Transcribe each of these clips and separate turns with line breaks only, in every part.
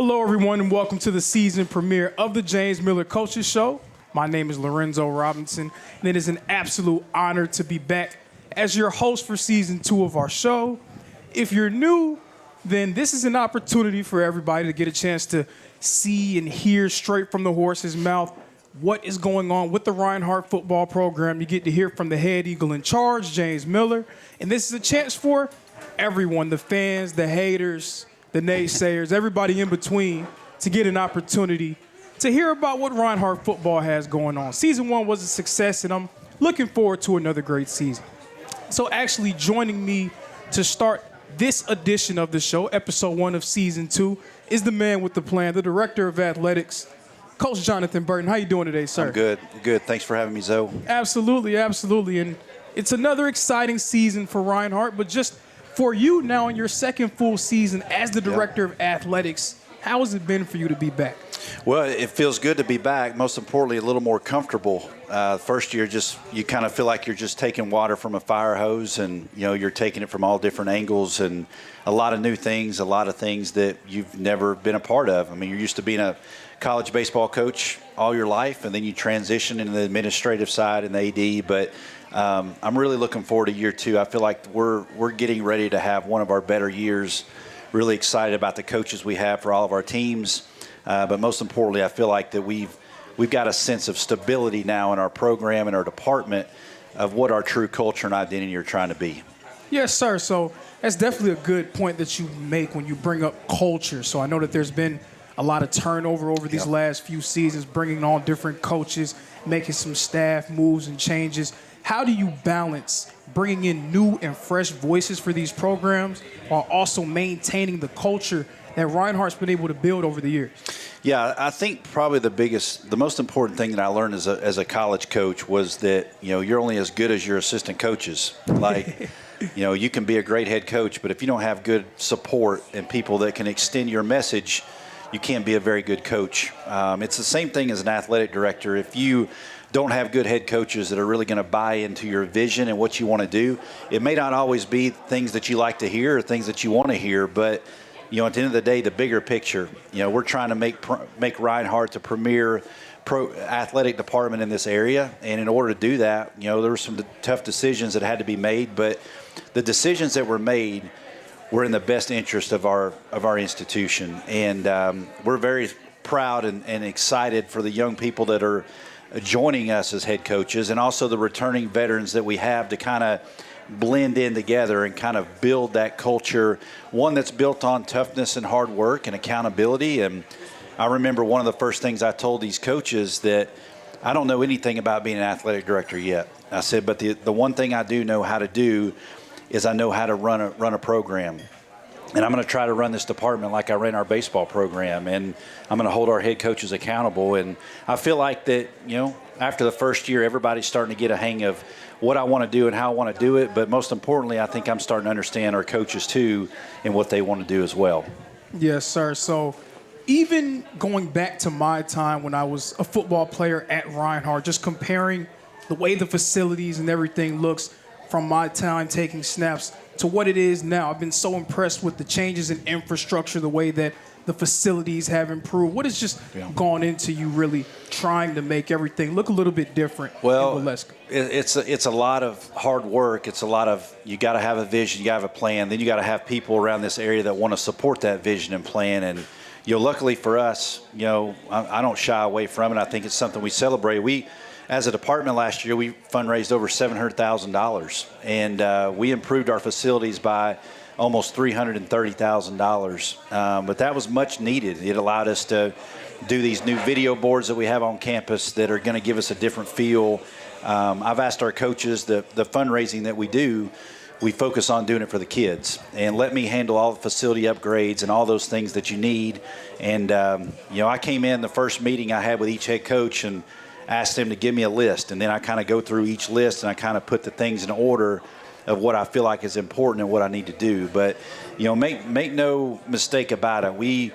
Hello, everyone, and welcome to the season premiere of the James Miller Coaches Show. My name is Lorenzo Robinson, and it is an absolute honor to be back as your host for season 2 of our show. If you're new, then this is an opportunity for everybody to get a chance to see and hear straight from the horse's mouth what is going on with the Reinhardt football program. You get to hear from the head eagle in charge, James Miller, and this is a chance for everyone, the fans, the haters, the naysayers, everybody in between, to get an opportunity to hear about what Reinhardt football has going on. Season 1 was a success, and I'm looking forward to another great season. So actually joining me to start this edition of the show, episode 1 of season 2, is the man with the plan, the director of athletics, Coach Jonathan Burton. How you doing today, sir?
I'm good. Good. Thanks for having me, Zoe.
Absolutely, absolutely. And it's another exciting season for Reinhardt, but just for you now in your second full season as the director of athletics, how has it been for you to be back?
Well, it feels good to be back. Most importantly, a little more comfortable. First year, you kind of feel like you're just taking water from a fire hose, and you're taking it from all different angles, and a lot of new things, a lot of things that you've never been a part of. I mean, you're used to being a college baseball coach all your life, and then you transition into the administrative side and the AD. But I'm really looking forward to year 2. I feel like we're getting ready to have one of our better years. Really excited about the coaches we have for all of our teams. But most importantly, I feel like that we've got a sense of stability now in our program and our department of what our true culture and identity are trying to be.
Yes, sir. So that's definitely a good point that you make when you bring up culture. So I know that there's been a lot of turnover over these last few seasons, bringing on different coaches, making some staff moves and changes. How do you balance bringing in new and fresh voices for these programs while also maintaining the culture that Reinhardt's been able to build over the years?
Yeah, I think probably the most important thing that I learned as a college coach was that, you're only as good as your assistant coaches. Like, you can be a great head coach, but if you don't have good support and people that can extend your message, you can't be a very good coach. It's the same thing as an athletic director. If you don't have good head coaches that are really going to buy into your vision and what you want to do, it may not always be things that you like to hear or things that you want to hear, but at the end of the day, the bigger picture, we're trying to make Reinhardt the premier athletic department in this area. And in order to do that, there were some tough decisions that had to be made, but the decisions that were made were in the best interest of our institution. And we're very proud and excited for the young people that are joining us as head coaches, and also the returning veterans that we have to kind of blend in together and kind of build that culture, one that's built on toughness and hard work and accountability. And I remember one of the first things I told these coaches that I don't know anything about being an athletic director yet. I said, but the one thing I do know how to do is I know how to run a program. And I'm going to try to run this department like I ran our baseball program, and I'm going to hold our head coaches accountable. And I feel like that, after the first year, everybody's starting to get a hang of what I want to do and how I want to do it. But most importantly, I think I'm starting to understand our coaches too and what they want to do as well.
Yes, sir. So even going back to my time when I was a football player at Reinhardt, just comparing the way the facilities and everything looks from my time taking snaps to what it is now, I've been so impressed with the changes in infrastructure, the way that the facilities have improved. What has just gone into you really trying to make everything look a little bit different?
Well, it's a lot of hard work. It's a lot of, you got to have a vision, you got to have a plan, then you got to have people around this area that want to support that vision and plan. And luckily for us, I don't shy away from it. I think it's something we celebrate. As a department last year, we fundraised over $700,000, and we improved our facilities by almost $330,000. But that was much needed. It allowed us to do these new video boards that we have on campus that are going to give us a different feel. I've asked our coaches, the fundraising that we do, we focus on doing it for the kids, and let me handle all the facility upgrades and all those things that you need. And I came in the first meeting I had with each head coach and asked them to give me a list, and then I kind of go through each list and I kind of put the things in order of what I feel like is important and what I need to do. But make no mistake about it, we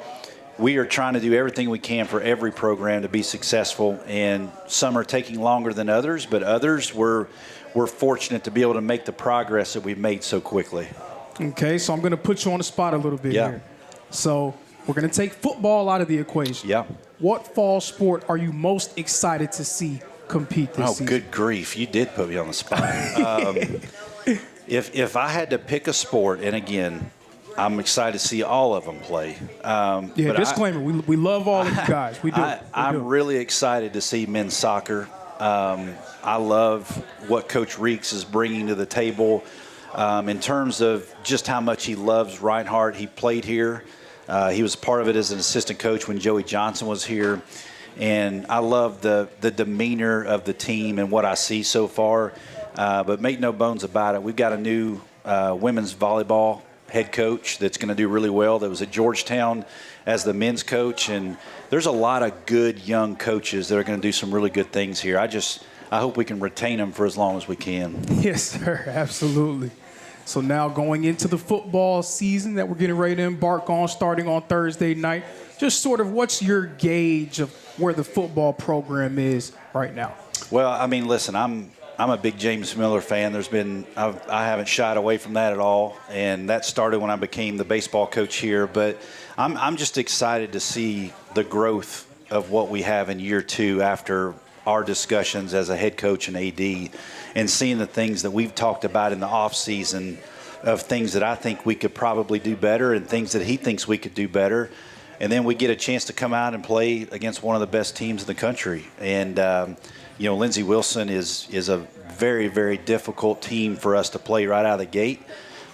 are trying to do everything we can for every program to be successful, and some are taking longer than others, but others we're fortunate to be able to make the progress that we've made so quickly.
Okay, so I'm going to put you on the spot a little bit here. So We're going to take football out of the equation.
Yeah.
What fall sport are you most excited to see compete this season?
Oh, good grief. You did put me on the spot. If I had to pick a sport, and again, I'm excited to see all of them play.
But disclaimer, we love all of you guys. We do.
I'm really excited to see men's soccer. I love what Coach Reeks is bringing to the table in terms of just how much he loves Reinhardt. He played here. He was part of it as an assistant coach when Joey Johnson was here. And I love the demeanor of the team and what I see so far. But make no bones about it, we've got a new women's volleyball head coach that's going to do really well. That was at Georgetown as the men's coach. And there's a lot of good young coaches that are going to do some really good things here. I hope we can retain them for as long as we can.
Yes, sir. Absolutely. So now going into the football season that we're getting ready to embark on starting on Thursday night, just sort of what's your gauge of where the football program is right now?
Well, I mean, listen, I'm a big James Miller fan. I haven't shied away from that at all, and that started when I became the baseball coach here. But I'm just excited to see the growth of what we have in year two after our discussions as a head coach and AD, and seeing the things that we've talked about in the off season of things that I think we could probably do better and things that he thinks we could do better. And then we get a chance to come out and play against one of the best teams in the country. And, Lindsey Wilson is a very, very difficult team for us to play right out of the gate.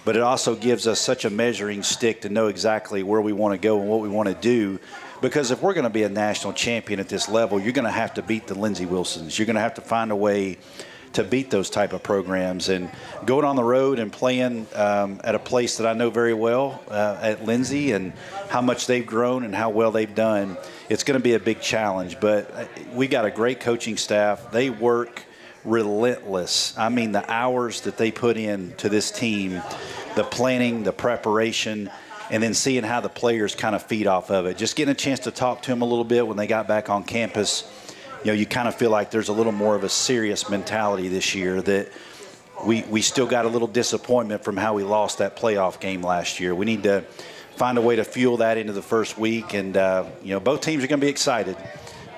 But it also gives us such a measuring stick to know exactly where we want to go and what we want to do. Because if we're going to be a national champion at this level, you're going to have to beat the Lindsey Wilsons. You're going to have to find a way to beat those type of programs. And going on the road and playing at a place that I know very well at Lindsey, and how much they've grown and how well they've done, it's going to be a big challenge. But we got a great coaching staff. They work relentless. I mean, the hours that they put in to this team, the planning, the preparation, and then seeing how the players kind of feed off of it. Just getting a chance to talk to them a little bit when they got back on campus. You kind of feel like there's a little more of a serious mentality this year, that we still got a little disappointment from how we lost that playoff game last year. We need to find a way to fuel that into the first week. And, both teams are going to be excited.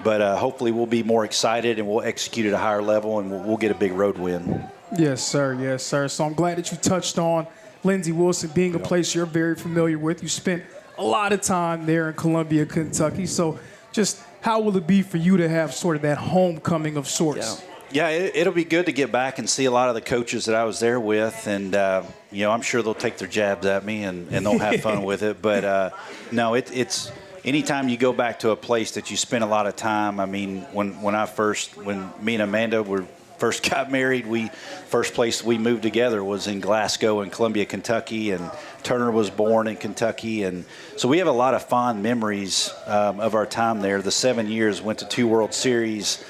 But hopefully we'll be more excited and we'll execute at a higher level, and we'll get a big road win.
Yes, sir. Yes, sir. So I'm glad that you touched on Lindsey Wilson being a place you're very familiar with. You spent a lot of time there in Columbia, Kentucky. So just how will it be for you to have sort of that homecoming of sorts?
Yeah, it'll be good to get back and see a lot of the coaches that I was there with. And, I'm sure they'll take their jabs at me and they'll have fun with it. But, no, it's anytime you go back to a place that you spend a lot of time. I mean, when me and Amanda first got married, first place we moved together was in Glasgow and Columbia, Kentucky, and Turner was born in Kentucky. And so we have a lot of fond memories of our time there. The 7 years, went to 2 World Series,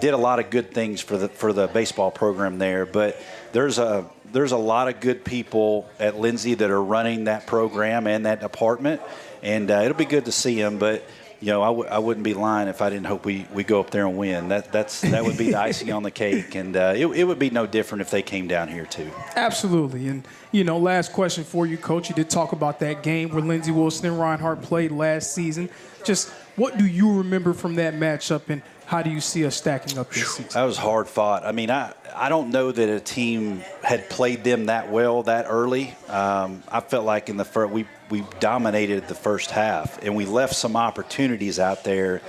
did a lot of good things for the baseball program there. But there's a lot of good people at Lindsey that are running that program and that department, and it'll be good to see them. But I wouldn't be lying if I didn't hope we go up there and win. That would be the icing on the cake, and it would be no different if they came down here too.
Absolutely. And, last question for you, Coach. You did talk about that game where Lindsey Wilson and Reinhardt played last season. Just what do you remember from that matchup, and how do you see us stacking up this season?
That was hard fought. I mean, I don't know that a team had played them that well that early. I felt like in the first we dominated the first half, and we left some opportunities out there.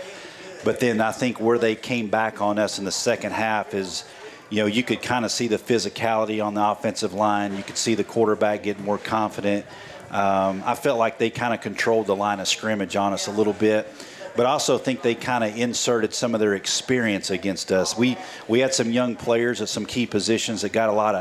But then I think where they came back on us in the second half is, you could kind of see the physicality on the offensive line. You could see the quarterback getting more confident. I felt like they kind of controlled the line of scrimmage on us a little bit. But I also think they kind of inserted some of their experience against us. We had some young players at some key positions that got a lot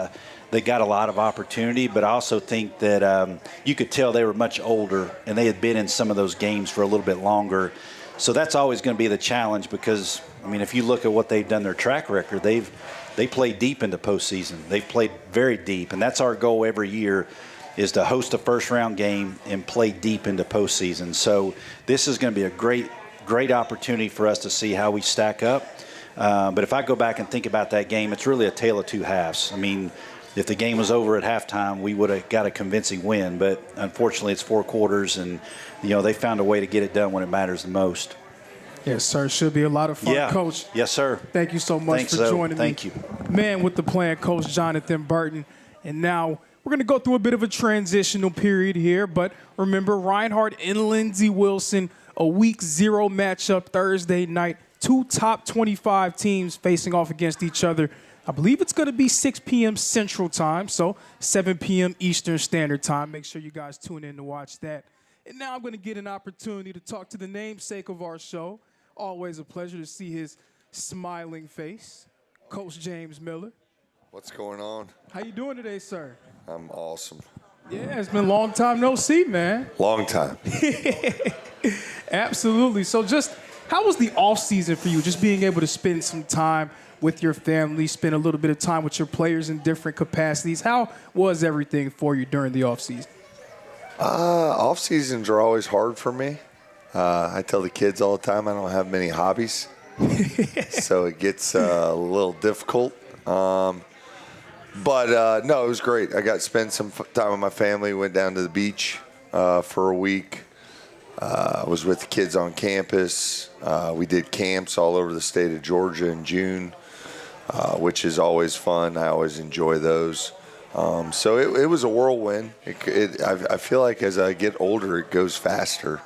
of opportunity, but I also think that you could tell they were much older and they had been in some of those games for a little bit longer. So that's always going to be the challenge, because, I mean, if you look at what they've done, their track record, they played deep into postseason. They've played very deep, and that's our goal every year, is to host a first-round game and play deep into postseason. So this is going to be a great opportunity for us to see how we stack up. But if I go back and think about that game, it's really a tale of two halves. I mean, if the game was over at halftime, we would have got a convincing win. But unfortunately, it's 4 quarters, and they found a way to get it done when it matters the most.
Yes, sir. Should be a lot of fun,
Yeah.
Coach.
Yes, sir.
Thank you so much for joining me.
Thank you.
Man with the plan, Coach Jonathan Burton. And now we're going to go through a bit of a transitional period here. But remember, Reinhardt and Lindsey Wilson, a Week 0 matchup Thursday night. 2 top 25 teams facing off against each other. I believe it's going to be 6 p.m. Central Time, so 7 p.m. Eastern Standard Time. Make sure you guys tune in to watch that. And now I'm going to get an opportunity to talk to the namesake of our show. Always a pleasure to see his smiling face, Coach James Miller.
What's going on?
How you doing today, sir?
I'm awesome.
Yeah, it's been a long time no see, man.
Long time.
Absolutely. So just how was the off season for you? Just being able to spend some time with your family, spend a little bit of time with your players in different capacities. How was everything for you during the off season?
Off seasons are always hard for me. I tell the kids all the time I don't have many hobbies, so it gets a little difficult. But no, it was great. I got to spend some time with my family. Went down to the beach for a week. I was with the kids on campus. We did camps all over the state of Georgia in June, which is always fun. I always enjoy those. So it was a whirlwind. I feel like as I get older, it goes faster.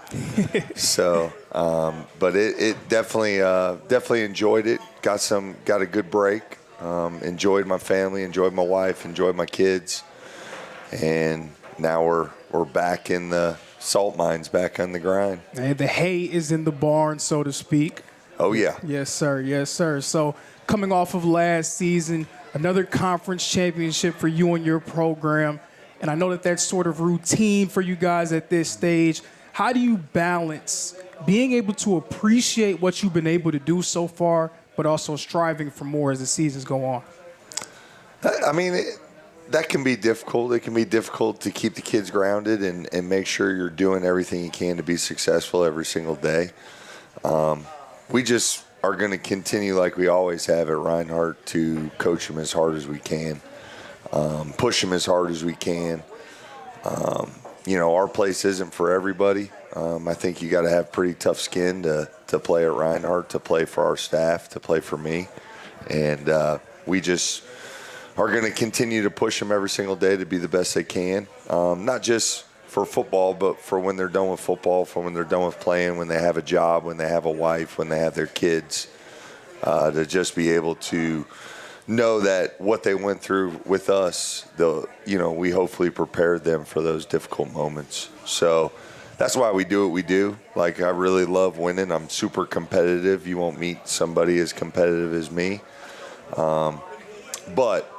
So, but it definitely enjoyed it. Got a good break. Enjoyed my family, enjoyed my wife, enjoyed my kids, and now we're back in the salt mines, back on the grind.
And the hay is in the barn, so to speak.
Oh yeah.
Yes, sir. Yes, sir. So coming off of last season, another conference championship for you and your program. And I know that that's sort of routine for you guys at this stage. How do you balance being able to appreciate what you've been able to do so far, but also striving for more as the seasons go on?
I mean, that can be difficult. It can be difficult to keep the kids grounded and make sure you're doing everything you can to be successful every single day. We just are going to continue like we always have at Reinhardt to coach them as hard as we can, push them as hard as we can. Our place isn't for everybody. I think you got to have pretty tough skin to play at Reinhardt, to play for our staff, to play for me. And we just are going to continue to push them every single day to be the best they can, not just for football, but for when they're done with football, for when they're done with playing, when they have a job, when they have a wife, when they have their kids, to just be able to know that what they went through with us, we hopefully prepared them for those difficult moments. So that's why we do what we do. Like, I really love winning. I'm super competitive. You won't meet somebody as competitive as me. But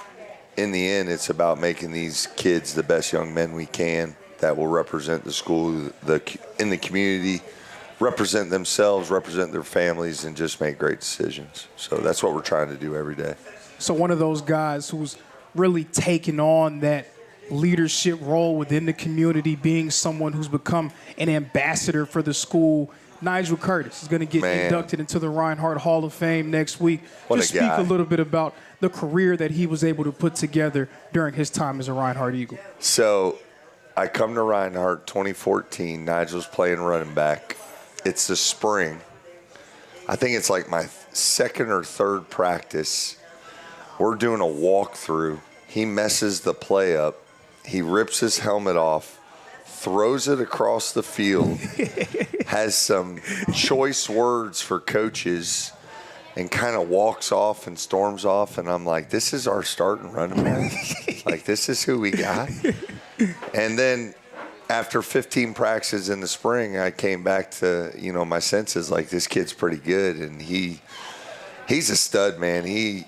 in the end, it's about making these kids the best young men we can that will represent the school in the community, represent themselves, represent their families, and just make great decisions. So that's what we're trying to do every day.
So one of those guys who's really taken on that leadership role within the community, being someone who's become an ambassador for the school, Nigel Curtis is going to get inducted into the Reinhardt Hall of Fame next week. Just speak a little bit about the career that he was able to put together during his time as a Reinhardt Eagle.
So I come to Reinhardt 2014. Nigel's playing running back. It's the spring. I think it's like my second or third practice. We're doing a walkthrough. He messes the play up. He rips his helmet off, throws it across the field, has some choice words for coaches, and kind of walks off and storms off. And I'm like, this is our starting running back? Like, this is who we got? And then after 15 practices in the spring, I came back to, my senses, like, this kid's pretty good. And he's a stud, man. He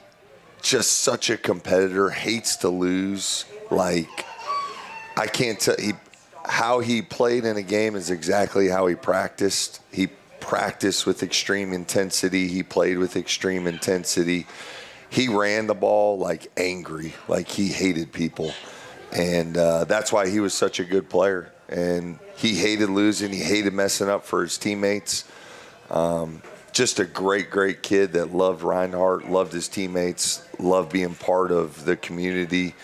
just such a competitor, hates to lose. Like, I can't tell how he played in a game is exactly how he practiced. He practiced with extreme intensity. He played with extreme intensity. He ran the ball like angry, like he hated people. And that's why he was such a good player. And he hated losing. He hated messing up for his teammates. Just a great, great kid that loved Reinhardt, loved his teammates, loved being part of the community.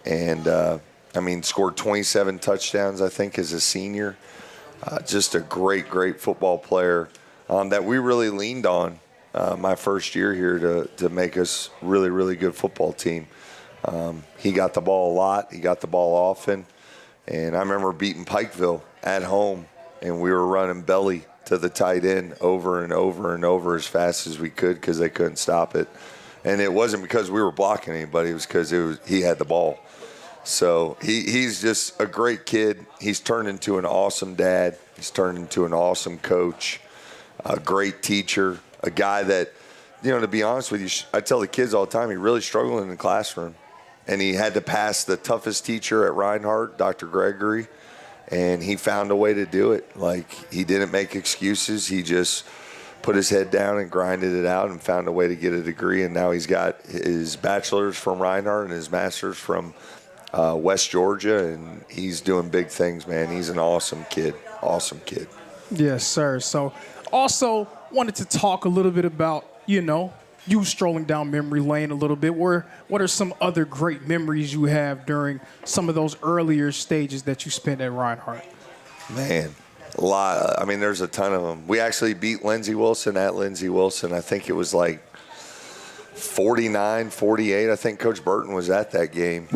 And, scored 27 touchdowns, I think, as a senior. Just a great, great football player that we really leaned on my first year here to make us really, really good football team. He got the ball a lot. He got the ball often. And I remember beating Pikeville at home, and we were running belly to the tight end over and over and over as fast as we could because they couldn't stop it. And it wasn't because we were blocking anybody. It was because he had the ball. So he's just a great kid. He's turned into an awesome dad. He's turned into an awesome coach, a great teacher, a guy that, to be honest with you, I tell the kids all the time, he really struggled in the classroom. And he had to pass the toughest teacher at Reinhardt, Dr. Gregory, and he found a way to do it. Like, he didn't make excuses. He just put his head down and grinded it out and found a way to get a degree. And now he's got his bachelor's from Reinhardt and his master's from West Georgia, and he's doing big things, man. He's an awesome kid. Awesome kid.
Yes, sir. So also wanted to talk a little bit about, you strolling down memory lane a little bit. What are some other great memories you have during some of those earlier stages that you spent at Reinhardt?
Man, a lot. There's a ton of them. We actually beat Lindsey Wilson at Lindsey Wilson. I think it was like 49-48. I think Coach Burton was at that game.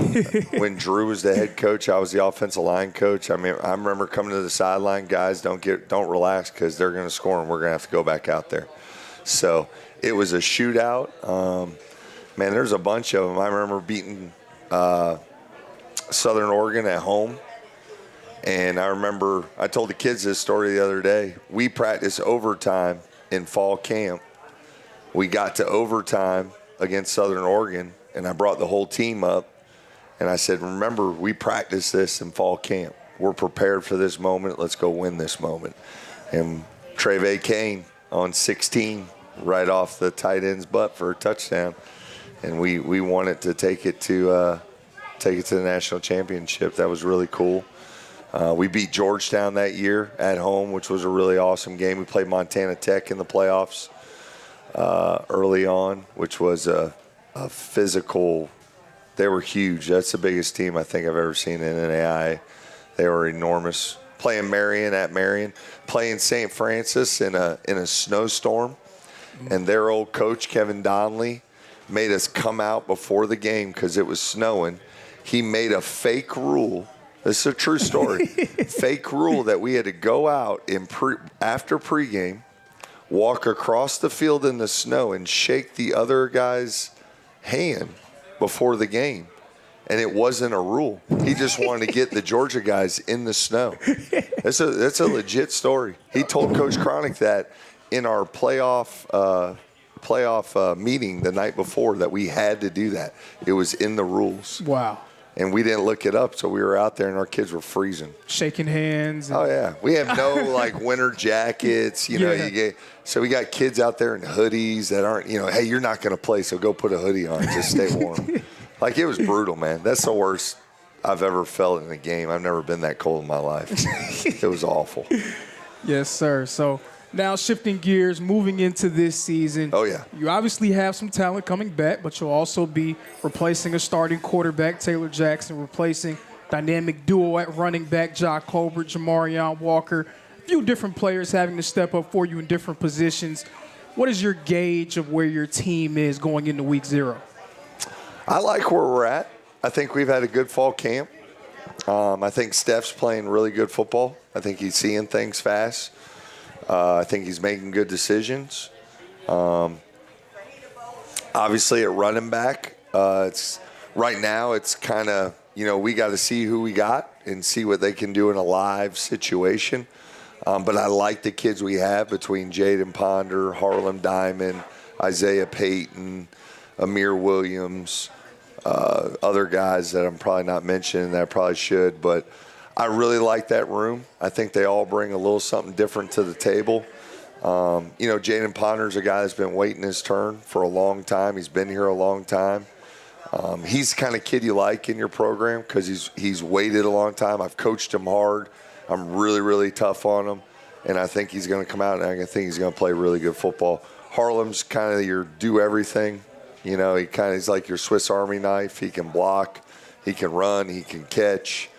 When Drew was the head coach, I was the offensive line coach. I remember coming to the sideline, guys, don't relax because they're going to score and we're going to have to go back out there. So it was a shootout. Man, there's a bunch of them. I remember beating Southern Oregon at home. And I remember I told the kids this story the other day. We practiced overtime in fall camp. We got to overtime against Southern Oregon, and I brought the whole team up. And I said, remember, we practiced this in fall camp. We're prepared for this moment. Let's go win this moment. And Treve Kane on 16 right off the tight end's butt for a touchdown. And we wanted to take it to the national championship. That was really cool. We beat Georgetown that year at home, which was a really awesome game. We played Montana Tech in the playoffs early on, which was a physical. They were huge. That's the biggest team I think I've ever seen in NAIA. They were enormous. Playing Marion at Marion, playing St. Francis in a snowstorm, and their old coach Kevin Donnelly made us come out before the game because it was snowing. He made a fake rule. This is a true story. Fake rule that we had to go out after pregame, walk across the field in the snow, and shake the other guy's hand before the game. And it wasn't a rule. He just wanted to get the Georgia guys in the snow. That's a legit story. He told Coach Cronick that in our playoff meeting the night before that we had to do that. It was in the rules.
Wow.
And we didn't look it up, so we were out there and our kids were freezing.
Shaking hands.
Oh, yeah. We have no, winter jackets. So we got kids out there in hoodies that aren't, hey, you're not going to play, so go put a hoodie on. Just stay warm. It was brutal, man. That's the worst I've ever felt in a game. I've never been that cold in my life. It was awful.
Yes, sir. So now shifting gears, moving into this season.
Oh, yeah.
You obviously have some talent coming back, but you'll also be replacing a starting quarterback, Taylor Jackson, replacing dynamic duo at running back, Jock Colbert, Jamarion Walker. A few different players having to step up for you in different positions. What is your gauge of where your team is going into week 0?
I like where we're at. I think we've had a good fall camp. I think Steph's playing really good football. I think he's seeing things fast. I think he's making good decisions. Obviously, at running back, right now it's kind of, we got to see who we got and see what they can do in a live situation. But I like the kids we have between Jaden Ponder, Harlem Diamond, Isaiah Payton, Amir Williams, other guys that I'm probably not mentioning that I probably should. But I really like that room. I think they all bring a little something different to the table. Jaden Ponder's a guy that's been waiting his turn for a long time. He's been here a long time. He's the kind of kid you like in your program because he's waited a long time. I've coached him hard. I'm really, really tough on him. And I think he's going to come out and I think he's going to play really good football. Harlem's kind of your do-everything. He's like your Swiss Army knife. He can block. He can run. He can catch.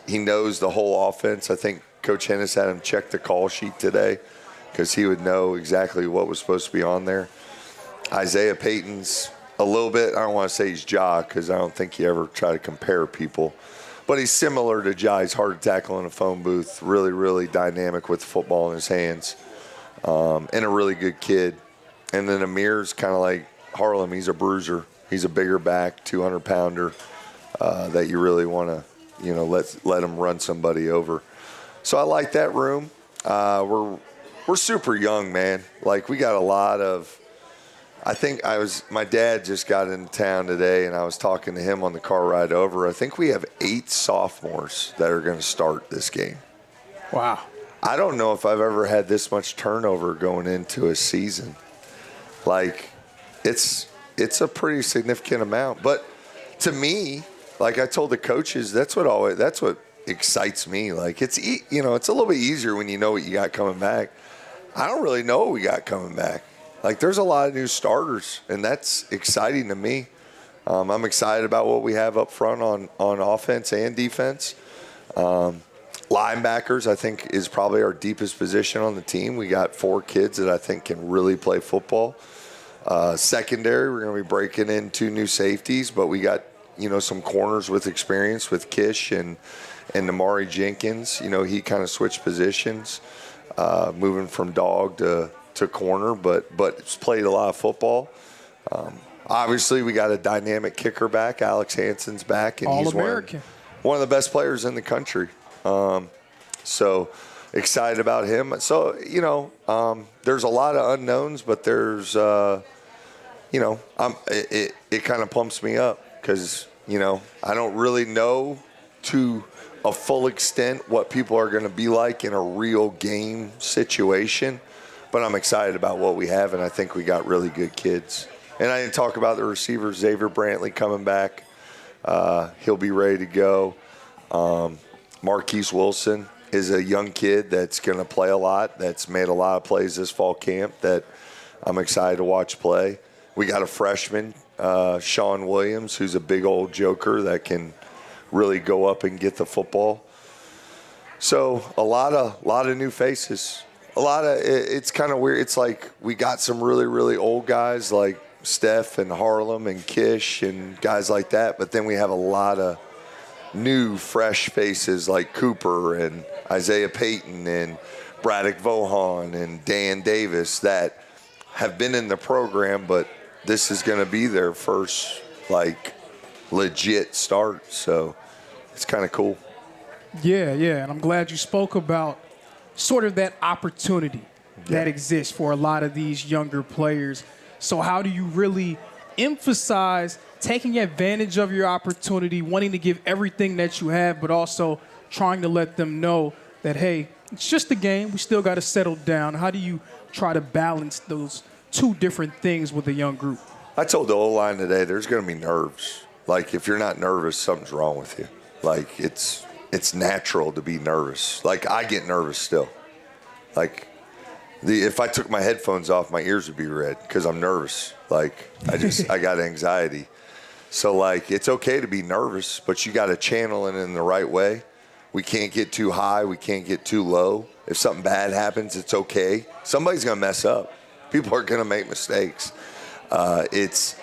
He knows the whole offense. I think Coach Hennis had him check the call sheet today because he would know exactly what was supposed to be on there. Isaiah Payton's a little bit, I don't want to say he's Ja because I don't think he ever tried to compare people. But he's similar to Ja. He's hard to tackle in a phone booth, really, really dynamic with the football in his hands, and a really good kid. And then Amir's kind of like Harlem. He's a bruiser. He's a bigger back, 200-pounder that you really want to, let him run somebody over. So I like that room. We're super young, man. Like, we got a lot of – my dad just got into town today, and I was talking to him on the car ride over. I think we have 8 sophomores that are going to start this game.
Wow.
I don't know if I've ever had this much turnover going into a season. Like, it's a pretty significant amount. But to me, like I told the coaches, that's what excites me. Like, it's a little bit easier when you know what you got coming back. I don't really know what we got coming back. Like, there's a lot of new starters, and that's exciting to me. I'm excited about what we have up front on offense and defense. Linebackers, I think, is probably our deepest position on the team. We got 4 kids that I think can really play football. Secondary, we're going to be breaking in 2 new safeties, but we got, some corners with experience with Kish and Namari Jenkins. He kind of switched positions, moving from dog to corner, but it's played a lot of football. Obviously, we got a dynamic kicker back. Alex Hansen's back, and he's one of the best players in the country. So excited about him. So, there's a lot of unknowns, but there's, it kind of pumps me up because, I don't really know to a full extent what people are going to be like in a real game situation. But I'm excited about what we have, and I think we got really good kids. And I didn't talk about the receivers. Xavier Brantley coming back. He'll be ready to go. Marquise Wilson is a young kid that's going to play a lot, that's made a lot of plays this fall camp that I'm excited to watch play. We got a freshman, Sean Williams, who's a big old joker that can really go up and get the football. So a lot of new faces. It's kind of weird. It's like we got some really, really old guys like Steph and Harlem and Kish and guys like that, but then we have a lot of new, fresh faces like Cooper and Isaiah Payton and Braddock Vohan and Dan Davis that have been in the program, but this is going to be their first, legit start. So it's kind of cool.
Yeah, and I'm glad you spoke about sort of that opportunity that exists for a lot of these younger players. So how do you really emphasize taking advantage of your opportunity, wanting to give everything that you have, but also trying to let them know that, hey, it's just a game. We still got to settle down. How do you try to balance those 2 different things with a young group?
I told the O-line today there's going to be nerves. Like, if you're not nervous, something's wrong with you. Like, it's natural to be nervous. Like, I get nervous still. Like, if I took my headphones off, my ears would be red because I'm nervous. Like, I got anxiety. So, it's okay to be nervous, but you got to channel it in the right way. We can't get too high. We can't get too low. If something bad happens, it's okay. Somebody's going to mess up. People are going to make mistakes. It's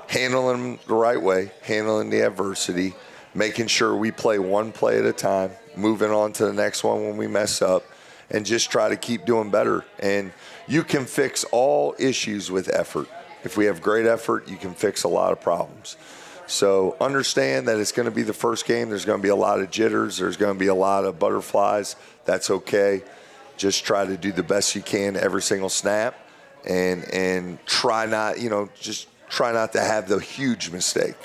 handling them the right way, handling the adversity, making sure we play one play at a time, moving on to the next one when we mess up, and just try to keep doing better. And you can fix all issues with effort. If we have great effort, you can fix a lot of problems. So understand that it's going to be the first game. There's going to be a lot of jitters. There's going to be a lot of butterflies. That's okay. Just try to do the best you can every single snap, and try not to have the huge mistake.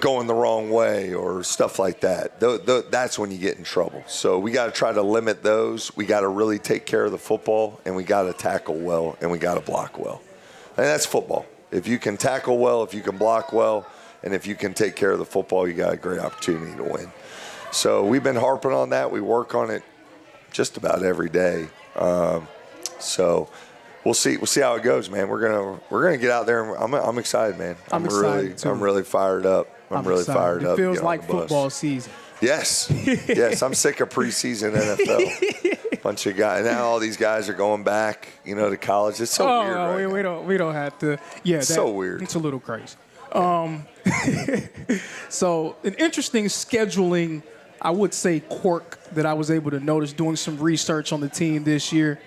Going the wrong way or stuff like that. That's when you get in trouble. So we got to try to limit those. We got to really take care of the football, and we got to tackle well, and we got to block well. And that's football. If you can tackle well, if you can block well, and if you can take care of the football, you got a great opportunity to win. So we've been harping on that. We work on it just about every day. So we'll see how it goes, man. We're gonna get out there, and I'm excited, man. I'm really fired up. I'm really
excited.
fired up.
It feels like football season.
Yes. Yes. I'm sick of preseason NFL. Bunch of guys. Now all these guys are going back, to college. It's so weird.
We don't have to. Yeah,
it's so weird.
It's a little crazy. So an interesting scheduling, I would say, quirk that I was able to notice doing some research on the team this year.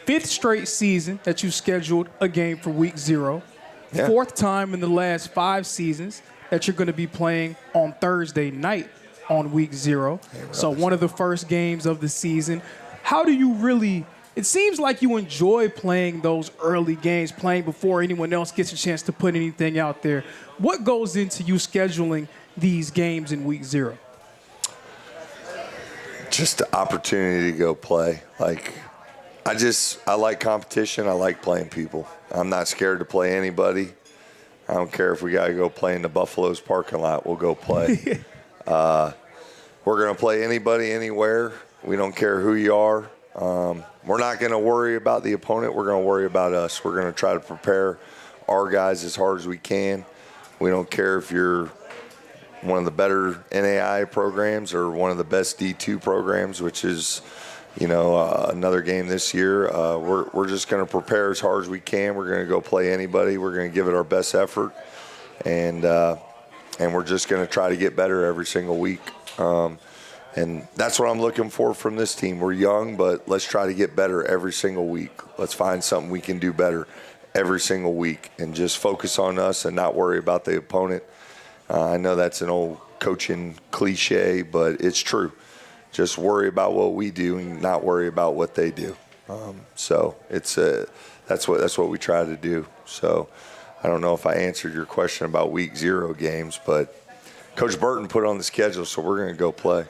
5th straight season that you scheduled a game for week 0.
Yeah.
4th time in the last 5 seasons that you're going to be playing on Thursday night on week 0. So one of the first games of the season. How do you really, it seems like you enjoy playing those early games, playing before anyone else gets a chance to put anything out there. What goes into you scheduling these games in week 0?
Just the opportunity to go play. I like competition. I like playing people. I'm not scared to play anybody. I don't care if we got to go play in the Buffalo's parking lot. We'll go play. We're going to play anybody, anywhere. We don't care who you are. We're not going to worry about the opponent. We're going to worry about us. We're going to try to prepare our guys as hard as we can. We don't care if you're one of the better NAI programs or one of the best D2 programs, which is another game this year. We're just going to prepare as hard as we can. We're going to go play anybody. We're going to give it our best effort, and we're just going to try to get better every single week. And that's what I'm looking for from this team. We're young, but let's try to get better every single week. Let's find something we can do better every single week and just focus on us and not worry about the opponent. I know that's an old coaching cliche, but it's true. Just worry about what we do and not worry about what they do. So that's what we try to do. So I don't know if I answered your question about week 0 games, but Coach Burton put on the schedule, so we're going to go play.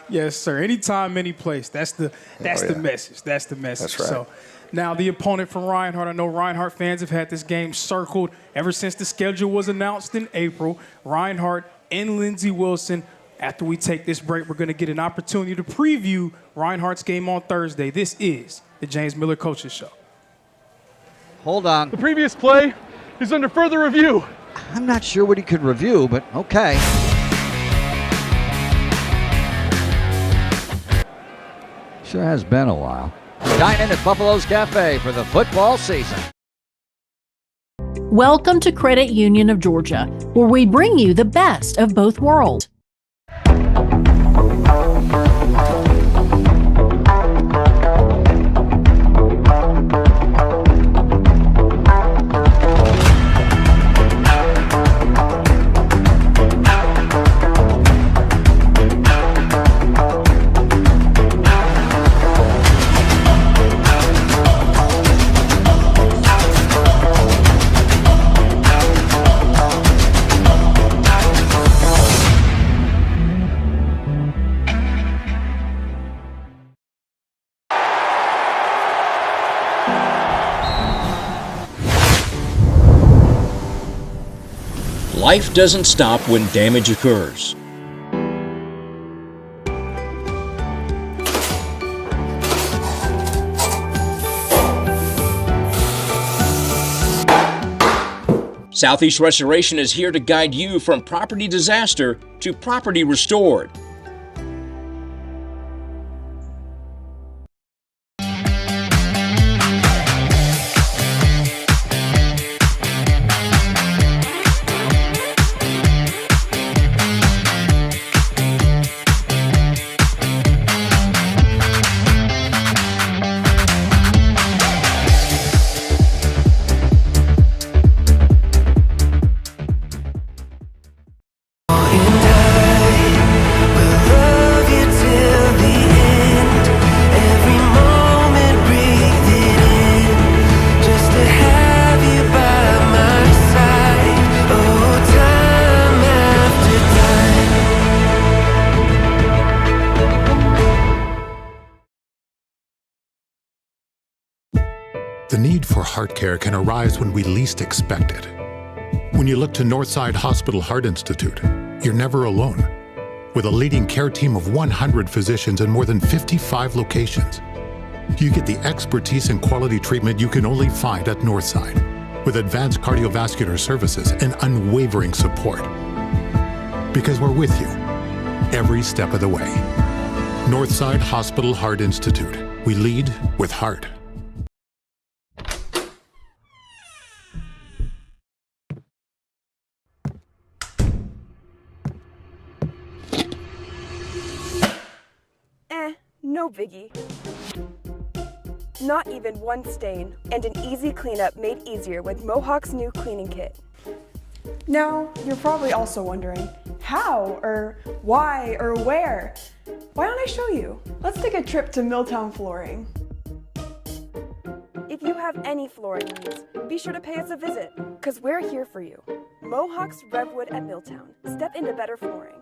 Yes, sir. Anytime, any place. That's the message. That's the message.
That's right.
So now the opponent from Reinhardt. I know Reinhardt fans have had this game circled ever since the schedule was announced in April. Reinhardt and Lindsey Wilson. After we take this break, we're going to get an opportunity to preview Reinhardt's game on Thursday. This is the James Miller Coaches Show.
Hold on.
The previous play is under further review.
I'm not sure what he could review, but okay. Sure has been a while. Dine in at Buffalo's Cafe for the football season.
Welcome to Credit Union of Georgia, where we bring you the best of both worlds.
Life doesn't stop when damage occurs. Southeast Restoration is here to guide you from property disaster to property restored.
The need for heart care can arise when we least expect it. When you look to Northside Hospital Heart Institute, you're never alone. With a leading care team of 100 physicians in more than 55 locations, you get the expertise and quality treatment you can only find at Northside, with advanced cardiovascular services and unwavering support. Because we're with you every step of the way. Northside Hospital Heart Institute. We lead with heart.
No biggie. Not even one stain, and an easy cleanup made easier with Mohawk's new cleaning kit.
Now, you're probably also wondering, how, or why, or where? Why don't I show you? Let's take a trip to Milltown Flooring.
If you have any flooring needs, be sure to pay us a visit, because we're here for you. Mohawk's Redwood at Milltown. Step into better flooring.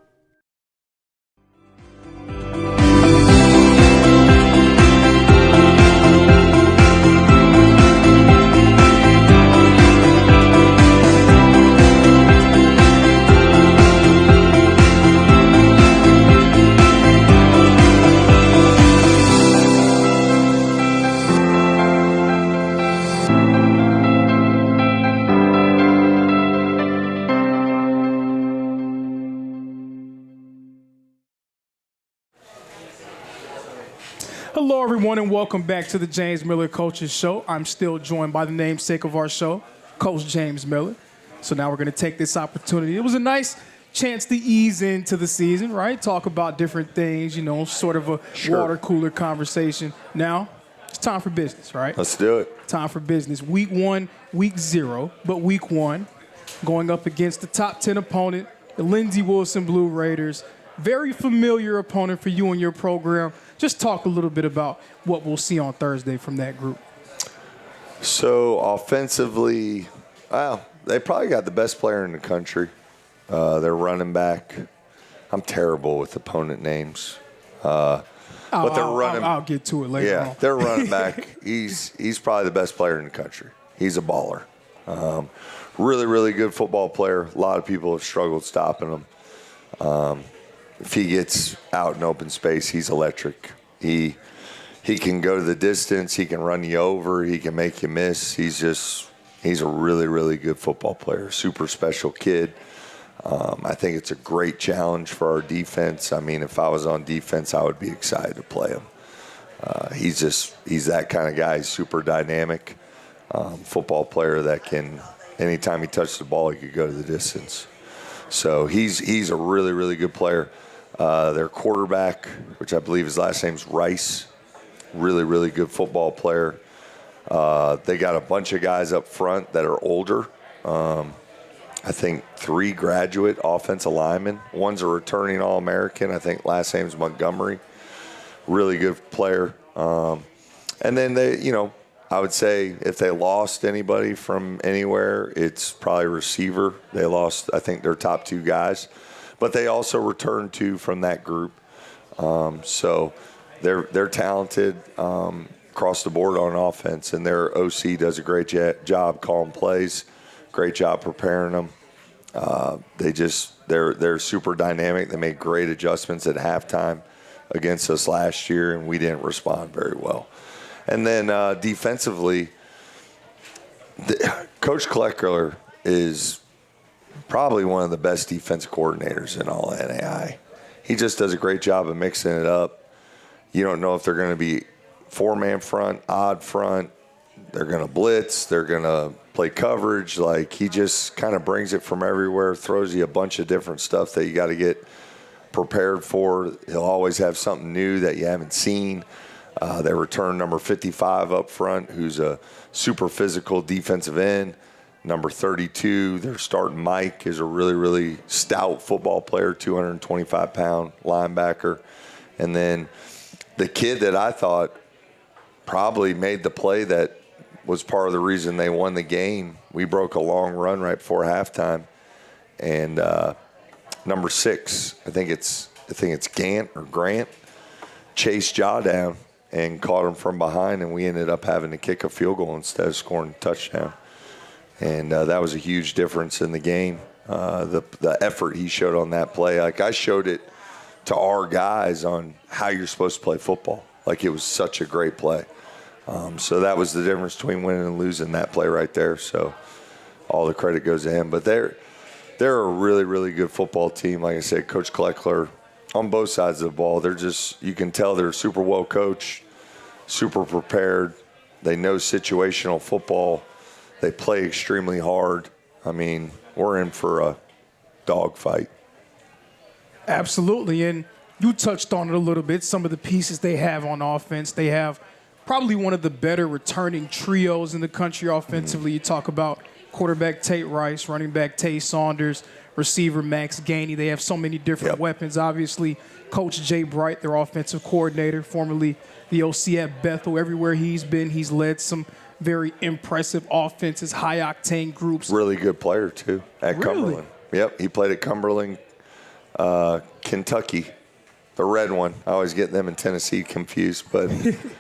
Hello, everyone, and welcome back to the James Miller Coaches Show. I'm still joined by the namesake of our show, Coach James Miller. So now we're going to take this opportunity. It was a nice chance to ease into the season, right? Talk about different things, sort of a water cooler conversation. Now, it's time for business, right?
Let's do it.
Time for business. Week 1, week 0, but week 1, going up against the top 10 opponent, the Lindsey Wilson Blue Raiders. Very familiar opponent for you and your program. Just talk a little bit about what we'll see on Thursday from that group.
So offensively, they probably got the best player in the country. Their running back. I'm terrible with opponent names. But they're running.
I'll get to it later on.
Yeah, their running back. He's probably the best player in the country. He's a baller. Really, really good football player. A lot of people have struggled stopping him. If he gets out in open space, he's electric. He can go to the distance. He can run you over. He can make you miss. He's a really, really good football player. Super special kid. I think it's a great challenge for our defense. I mean, if I was on defense, I would be excited to play him. He's that kind of guy. He's super dynamic. Football player that can, anytime he touches the ball, he could go to the distance. So he's a really, really good player. Their quarterback, which I believe his last name's Rice, really, really good football player. They got a bunch of guys up front that are older. I think 3 graduate offensive linemen. One's a returning All-American. I think last name's Montgomery. Really good player. And then I would say if they lost anybody from anywhere, it's probably receiver. They lost, I think, their top 2 guys. But they also returned 2 from that group. So they're talented across the board on offense, and their OC does a great job calling plays, great job preparing them. They're super dynamic. They made great adjustments at halftime against us last year, and we didn't respond very well. And then defensively, Coach Kleckler is probably one of the best defense coordinators in all NAI. He just does a great job of mixing it up. You don't know if they're going to be 4-man front, odd front. They're going to blitz. They're going to play coverage. Like, he just kind of brings it from everywhere, throws you a bunch of different stuff that you got to get prepared for. He'll always have something new that you haven't seen. They return number 55 up front, who's a super physical defensive end. Number 32, their starting Mike, is a really, really stout football player, 225-pound linebacker. And then the kid that I thought probably made the play that was part of the reason they won the game. We broke a long run right before halftime. And number 6, I think it's Grant, chased Jaw down and caught him from behind, and we ended up having to kick a field goal instead of scoring a touchdown. And that was a huge difference in the game. The effort he showed on that play, like I showed it to our guys on how you're supposed to play football. Like, it was such a great play. So that was the difference between winning and losing, that play right there. So all the credit goes to him. But they're a really, really good football team. Like I said, Coach Kleckler, on both sides of the ball, you can tell they're super well coached, super prepared. They know situational football. They play extremely hard. I mean, we're in for a dogfight.
Absolutely, and you touched on it a little bit, some of the pieces they have on offense. They have probably one of the better returning trios in the country offensively. You talk about quarterback Tate Rice, running back Tay Saunders, receiver Max Gainey. They have so many different weapons. Obviously, Coach Jay Bright, their offensive coordinator, formerly the OC at Bethel. Everywhere he's been, he's led some very impressive offenses, high-octane groups.
Really good player, too, at Cumberland. Yep, he played at Cumberland, Kentucky, the red one. I always get them and Tennessee confused, but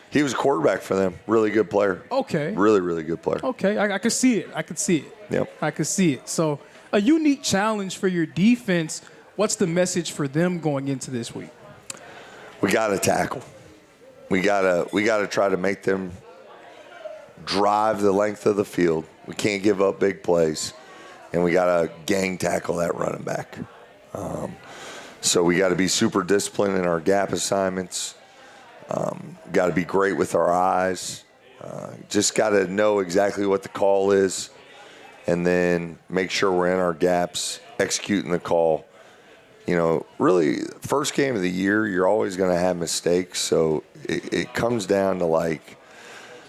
he was a quarterback for them. Really good player.
Okay.
Really, really good player.
Okay, I could see it. I could see it.
Yep.
I could see it. So a unique challenge for your defense. What's the message for them going into this week?
We got to tackle. We got to try to make them drive the length of the field. We can't give up big plays, and we got to gang tackle that running back. So we got to be super disciplined in our gap assignments. Got to be great with our eyes. Just got to know exactly what the call is, and then make sure we're in our gaps, executing the call. You know, really, first game of the year, you're always going to have mistakes. So it comes down to, like,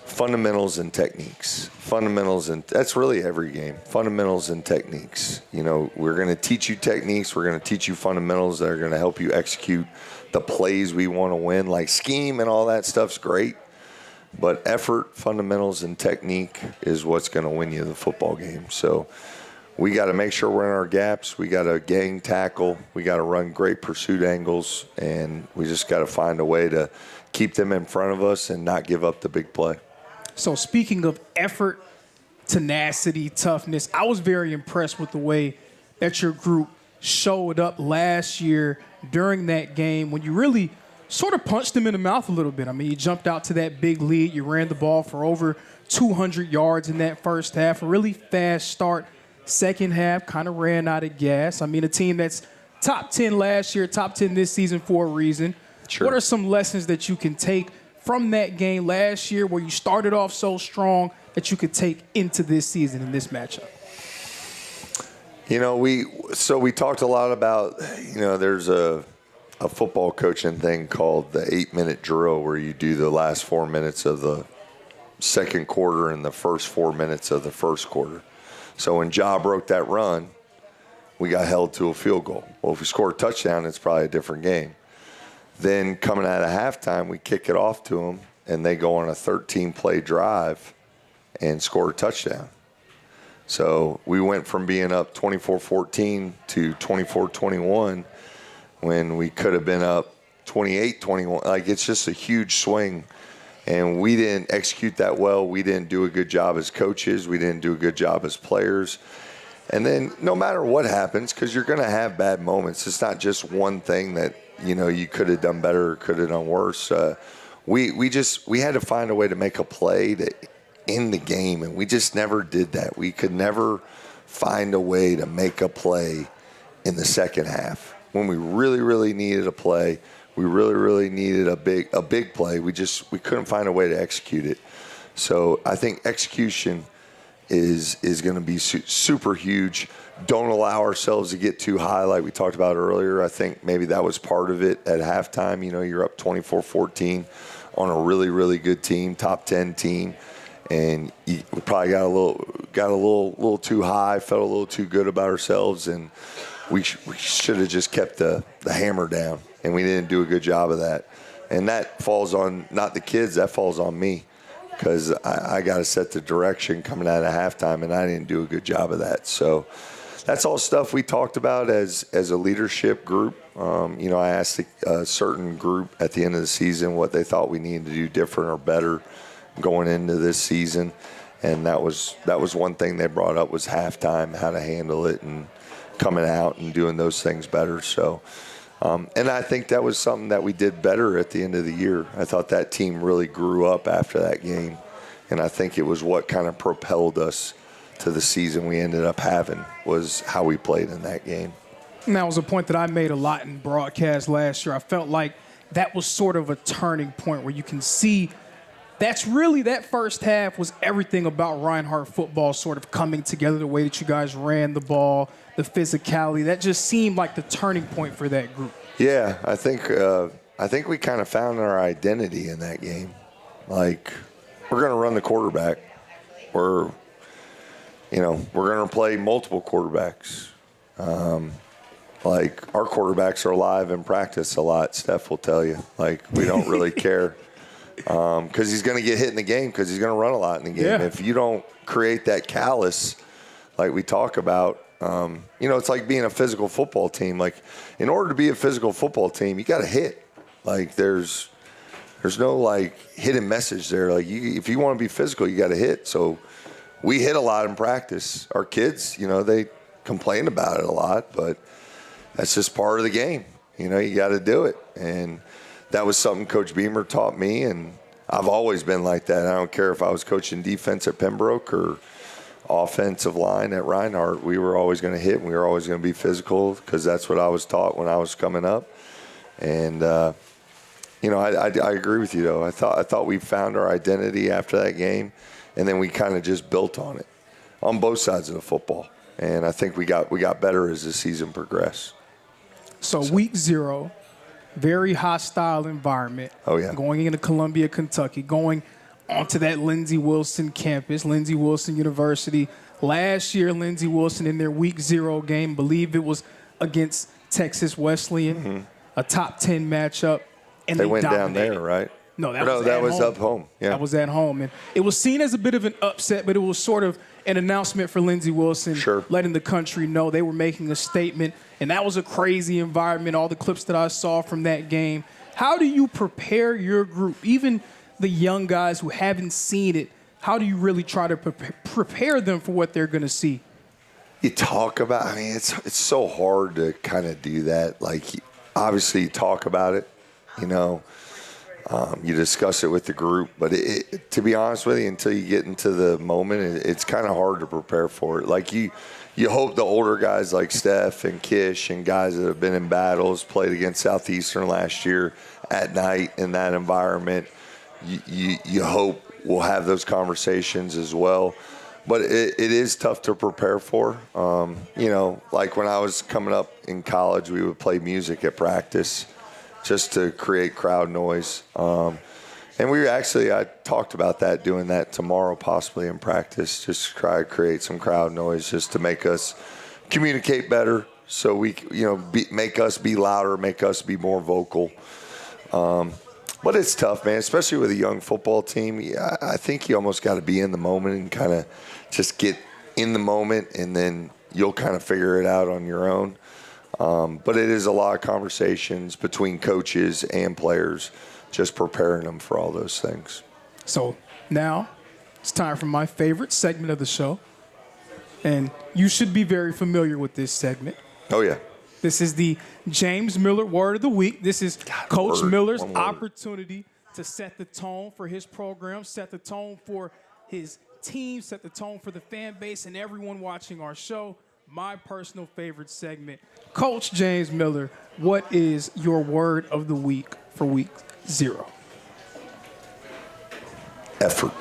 fundamentals and techniques. Fundamentals, and that's really every game. Fundamentals and techniques. You know, we're going to teach you techniques. We're going to teach you fundamentals that are going to help you execute the plays we want to win. Like, scheme and all that stuff's great, but effort, fundamentals, and technique is what's going to win you the football game. So we got to make sure we're in our gaps. We got to gang tackle. We got to run great pursuit angles, and we just got to find a way to keep them in front of us and not give up the big play.
So speaking of effort, tenacity, toughness, I was very impressed with the way that your group showed up last year during that game when you really sort of punched them in the mouth a little bit. I mean, you jumped out to that big lead. You ran the ball for over 200 yards in that first half. A really fast start. Second half, kind of ran out of gas. I mean, a team that's top 10 last year, top 10 this season for a reason.
Sure.
What are some lessons that you can take from that game last year where you started off so strong that you could take into this season in this matchup?
You know, we talked a lot about, you know, there's a football coaching thing called the 8-minute drill where you do the last 4 minutes of the second quarter and the first 4 minutes of the first quarter. So when Ja broke that run, we got held to a field goal. Well, if we score a touchdown, it's probably a different game. Then coming out of halftime, we kick it off to them, and they go on a 13-play drive and score a touchdown. So we went from being up 24-14 to 24-21 when we could have been up 28-21. Like, it's just a huge swing, and we didn't execute that well. We didn't do a good job as coaches. We didn't do a good job as players. And then no matter what happens, because you're going to have bad moments, it's not just one thing that, you know, you could have done better or could have done worse. We had to find a way to make a play to end the game, and we just never did that. We could never find a way to make a play in the second half. When we really, really needed a play, we really, really needed a big play. We couldn't find a way to execute it. So I think execution is going to be super huge. Don't allow ourselves to get too high like we talked about earlier. I think maybe that was part of it at halftime. You know, you're up 24-14 on a really, really good team, top 10 team, and we probably got a little too high, felt a little too good about ourselves, and we should have just kept the hammer down, and we didn't do a good job of that. And that falls on not the kids, that falls on me, because I got to set the direction coming out of halftime, and I didn't do a good job of that. So that's all stuff we talked about as a leadership group. You know, I asked a certain group at the end of the season what they thought we needed to do different or better going into this season, and that was one thing they brought up was halftime, how to handle it, and coming out and doing those things better. So And I think that was something that we did better at the end of the year. I thought that team really grew up after that game. And I think it was what kind of propelled us to the season we ended up having, was how we played in that game.
And that was a point that I made a lot in broadcast last year. I felt like that was sort of a turning point where you can see that's really, that first half was everything about Reinhardt football sort of coming together, the way that you guys ran the ball, the physicality. That just seemed like the turning point for that group.
Yeah, I think we kind of found our identity in that game. Like, we're going to run the quarterback. We're going to play multiple quarterbacks. Like, our quarterbacks are alive in practice a lot, Steph will tell you. Like, we don't really care because he's going to get hit in the game because he's going to run a lot in the game.
Yeah.
If you don't create that callus like we talk about, it's like being a physical football team. Like, in order to be a physical football team, you got to hit. Like, there's no, like, hidden message there. Like, if you want to be physical, you got to hit. So we hit a lot in practice. Our kids, they complain about it a lot, but that's just part of the game. You got to do it. And that was something Coach Beamer taught me, and I've always been like that. I don't care if I was coaching defense at Pembroke or offensive line at Reinhardt. We were always going to hit, and we were always going to be physical because that's what I was taught when I was coming up. And, I agree with you, though. I thought we found our identity after that game, and then we kind of just built on it on both sides of the football. And I think we got better as the season progressed.
So week 0, very hostile environment.
Oh, yeah.
Going into Columbia, Kentucky, going onto that Lindsey Wilson campus, Lindsey Wilson University. Last year, Lindsey Wilson in their week 0 game, believe it was against Texas Wesleyan, a top 10 matchup. And
they went
dominated.
down there, right?
No, that was
up home. Yeah.
That was at home. And it was seen as a bit of an upset, but it was sort of an announcement for Lindsey Wilson, letting the country know they were making a statement. And that was a crazy environment, all the clips that I saw from that game. How do you prepare your group, even the young guys who haven't seen it? How do you really try to prepare them for what they're going to see?
You talk about, it's so hard to kind of do that. Like, obviously you talk about it, you discuss it with the group, but to be honest with you, until you get into the moment, it's kind of hard to prepare for it. Like, you hope the older guys like Steph and Kish and guys that have been in battles, played against Southeastern last year at night in that environment, you hope we'll have those conversations as well. But it is tough to prepare for. Like when I was coming up in college, we would play music at practice just to create crowd noise. And I talked about doing that tomorrow possibly in practice, just to try to create some crowd noise just to make us communicate better so we, make us be louder, make us be more vocal. But it's tough, man, especially with a young football team. I think you almost got to be in the moment and kind of just get in the moment, and then you'll kind of figure it out on your own. But it is a lot of conversations between coaches and players, just preparing them for all those things.
So now it's time for my favorite segment of the show. And you should be very familiar with this segment.
Oh, yeah.
This is the James Miller Word of the Week. This is Coach Miller's opportunity to set the tone for his program, set the tone for his team, set the tone for the fan base and everyone watching our show. My personal favorite segment. Coach James Miller, what is your word of the week for week 0?
Effort.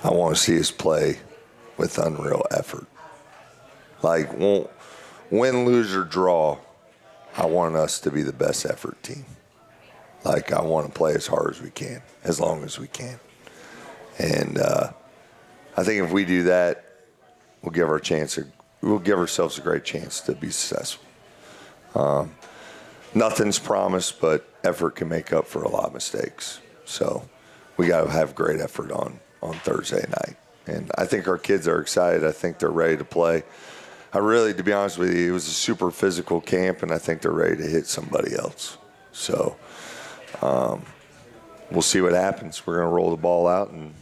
I want to see us play with unreal effort. Like, win, lose, or draw, I want us to be the best effort team. Like, I want to play as hard as we can, as long as we can. And I think if we do that, we'll give ourselves a great chance to be successful. Nothing's promised, but effort can make up for a lot of mistakes. So we got to have great effort on Thursday night. And I think our kids are excited. I think they're ready to play. To be honest with you, it was a super physical camp, and I think they're ready to hit somebody else. So we'll see what happens. We're going to roll the ball out, and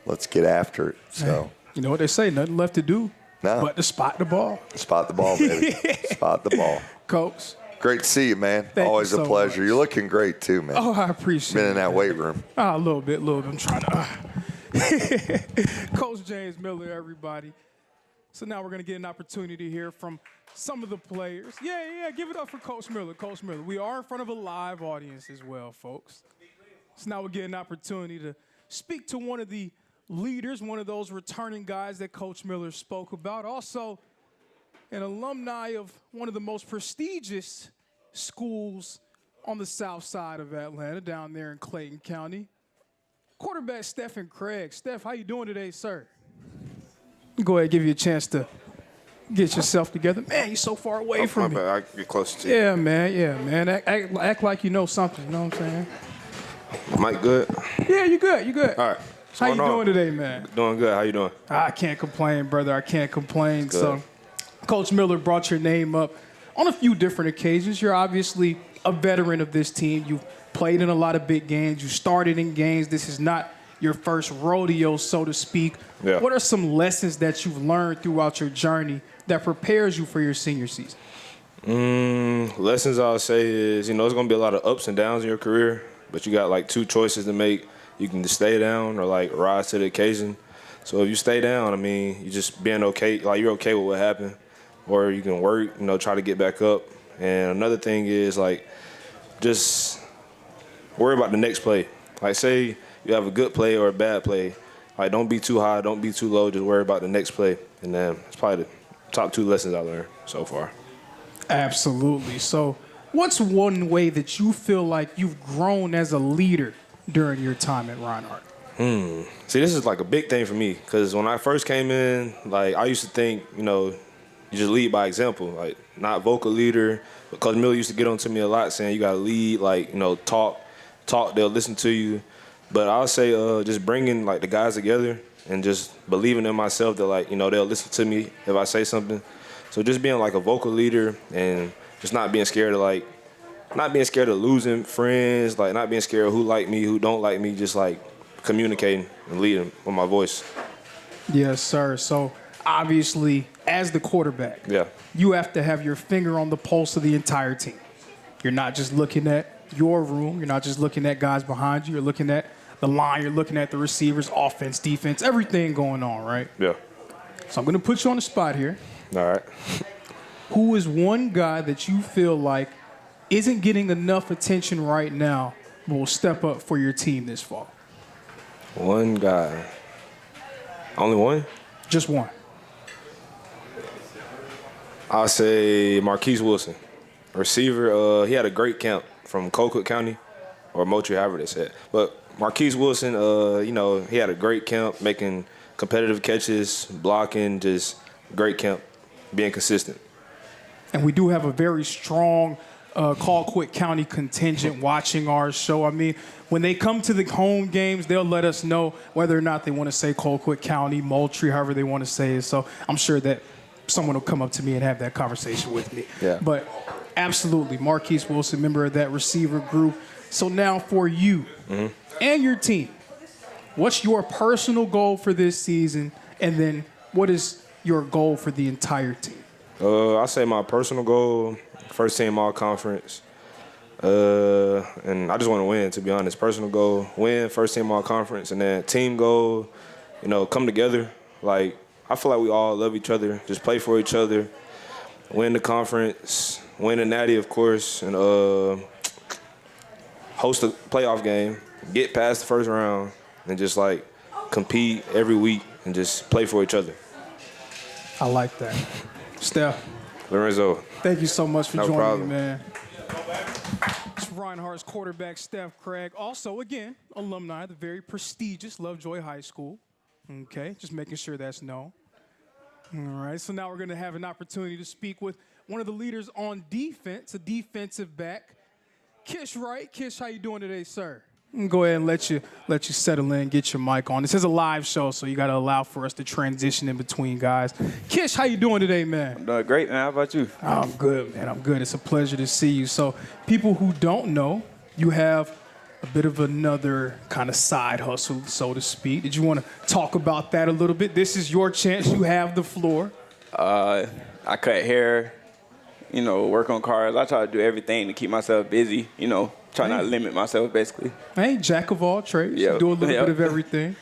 let's get after it. So
You know what they say, nothing left to do
No.
But to spot the ball.
Spot the ball, baby. Spot the ball.
Coach.
Great to see you, man.
Thank
Always
you
a
so
pleasure.
much.
You're looking great, too, man.
Oh, I appreciate it.
Been in that weight room.
A little bit. I'm trying to. Coach James Miller, everybody. So now we're going to get an opportunity to hear from some of the players. Yeah, give it up for Coach Miller. Coach Miller, we are in front of a live audience as well, folks. So now we'll get an opportunity to speak to one of the leaders, one of those returning guys that Coach Miller spoke about. Also, an alumni of one of the most prestigious schools on the south side of Atlanta, down there in Clayton County. Quarterback Stephen Craig. Steph, how you doing today, sir? Go ahead, give you a chance to get yourself together. Man, you're so far away from me.
I get closer to you.
Yeah, man. Act like you know something, you know what I'm saying?
Mike, good?
Yeah, you good.
All right.
How you doing today, man?
Doing good. How you doing?
I can't complain, brother. I can't complain. So, Coach Miller brought your name up on a few different occasions. You're obviously a veteran of this team. You've played in a lot of big games. You started in games. This is not your first rodeo, so to speak.
Yeah.
What are some lessons that you've learned throughout your journey that prepares you for your senior season?
Lessons I'll say is, it's going to be a lot of ups and downs in your career, but you got like two choices to make. You can just stay down or like rise to the occasion. So if you stay down, you just being okay, like you're okay with what happened, or you can work, try to get back up. And another thing is like just worry about the next play. Like say you have a good play or a bad play. Like don't be too high, don't be too low. Just worry about the next play. And then it's probably the top two lessons I learned so far.
Absolutely. So what's one way that you feel like you've grown as a leader during your time at Reinhardt?
See, this is like a big thing for me because when I first came in, like I used to think, you just lead by example, like not vocal leader. But Coach Miller used to get on to me a lot saying you got to lead, like, talk, they'll listen to you. But I'll say just bringing like the guys together and just believing in myself that like, they'll listen to me if I say something. So just being like a vocal leader and just not being scared of losing friends, like not being scared of who like me, who don't like me, just like communicating and leading with my voice.
Yes, sir. So obviously, as the quarterback, you have to have your finger on the pulse of the entire team. You're not just looking at your room. You're not just looking at guys behind you. You're looking at the line. You're looking at the receivers, offense, defense, everything going on, right?
Yeah.
So I'm going to put you on the spot here.
All right.
Who is one guy that you feel like isn't getting enough attention right now but will step up for your team this fall?
One guy. Only one?
Just one.
I'll say Marquise Wilson. Receiver, he had a great camp from Colquitt County, or Moultrie, however they said. But Marquise Wilson, he had a great camp, making competitive catches, blocking, just great camp, being consistent.
And we do have a very strong Colquitt County contingent watching our show. When they come to the home games, they'll let us know whether or not they want to say Colquitt County, Moultrie, however they want to say it. So I'm sure that someone will come up to me and have that conversation with me.
Yeah.
But absolutely, Marquise Wilson, member of that receiver group. So now for you and your team, what's your personal goal for this season? And then what is your goal for the entire team?
I'll say my personal goal, first team all conference. And I just want to win, to be honest. Personal goal, win, first team all conference. And then team goal, come together. Like, I feel like we all love each other, just play for each other, win the conference, win the natty, of course, and host a playoff game, get past the first round, and just, like, compete every week and just play for each other.
I like that. Steph.
Lorenzo.
Thank you so much for joining
problem.
me, man. It's Reinhardt's quarterback, Steph Craig. Also, again, alumni of the very prestigious Lovejoy High School. Okay, just making sure that's known. All right, so now we're going to have an opportunity to speak with one of the leaders on defense, a defensive back, Kish Wright. Kish, how you doing today, sir? Go ahead and let you settle in, get your mic on. This is a live show, so you got to allow for us to transition in between guys. Kish, how you doing today, man?
I'm doing great, man. How about you?
I'm good, man. I'm good. It's a pleasure to see you. So people who don't know, you have a bit of another kind of side hustle, so to speak. Did you want to talk about that a little bit? This is your chance. You have the floor.
I cut hair, work on cars. I try to do everything to keep myself busy, try not to limit myself, basically.
Hey, jack of all trades.
Yep.
You do a little
Yep.
bit of everything.